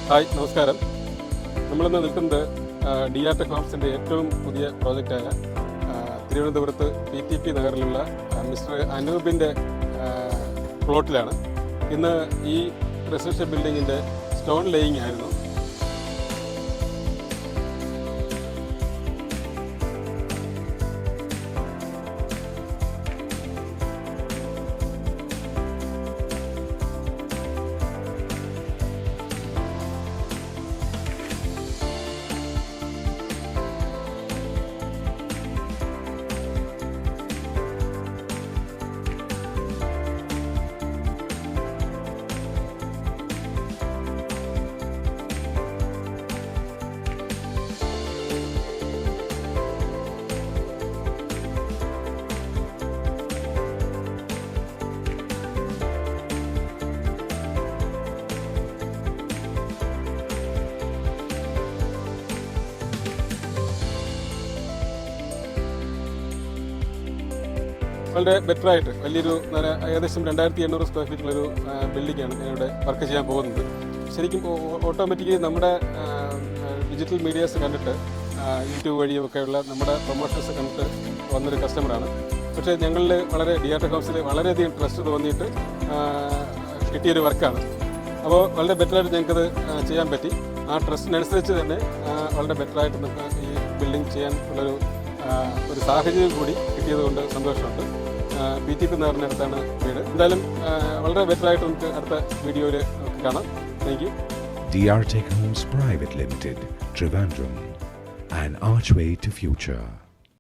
Hi, നമസ്കാരം. നമ്മളിന്ന് നിൽക്കുന്നത് DR Tech ഹോംസിൻ്റെ ഏറ്റവും പുതിയ പ്രോജക്റ്റായ തിരുവനന്തപുരത്ത് PTP നഗറിലുള്ള മിസ്റ്റർ അനൂപിൻ്റെ പ്ലോട്ടിലാണ്. ഇന്ന് ഈ റെസിഡൻഷ്യൽ ബിൽഡിങ്ങിൻ്റെ സ്റ്റോൺ ലേയിങ് ആയിരുന്നു. വളരെ ബെറ്ററായിട്ട് വലിയൊരു ഏകദേശം 2800 സ്ക്വയർ ഫീറ്റിലൊരു ബിൽഡിങ്ങാണ് ഞാനിവിടെ വർക്ക് ചെയ്യാൻ പോകുന്നത്. ശരിക്കും ഓട്ടോമാറ്റിക്കലി നമ്മുടെ ഡിജിറ്റൽ മീഡിയാസ് കണ്ടിട്ട് യൂട്യൂബ് വഴിയൊക്കെയുള്ള നമ്മുടെ പ്രൊമോഷൻസ് കണ്ടിട്ട് വന്നൊരു കസ്റ്റമറാണ്. പക്ഷേ ഞങ്ങളിൽ വളരെ DR Tech ഹൗസിൽ വളരെയധികം ട്രസ്റ്റ് തോന്നിയിട്ട് കിട്ടിയൊരു വർക്കാണ്. അപ്പോൾ വളരെ ബെറ്ററായിട്ട് ഞങ്ങൾക്കത് ചെയ്യാൻ പറ്റി. ആ ട്രസ്റ്റിനനുസരിച്ച് തന്നെ വളരെ ബെറ്ററായിട്ട് നമുക്ക് ഈ ബിൽഡിംഗ് ചെയ്യാൻ ഉള്ളൊരു സാഹചര്യം കൂടി കിട്ടിയത് കൊണ്ട് സന്തോഷമുണ്ട്. PTP നഗറിനടുത്താണ് വീട്. എന്തായാലും വളരെ ബെറ്ററായിട്ട് നമുക്ക് അടുത്ത വീഡിയോയിൽ കാണാം. Thank you. DR Tech Homes Private Limited, Trivandrum, an archway to future.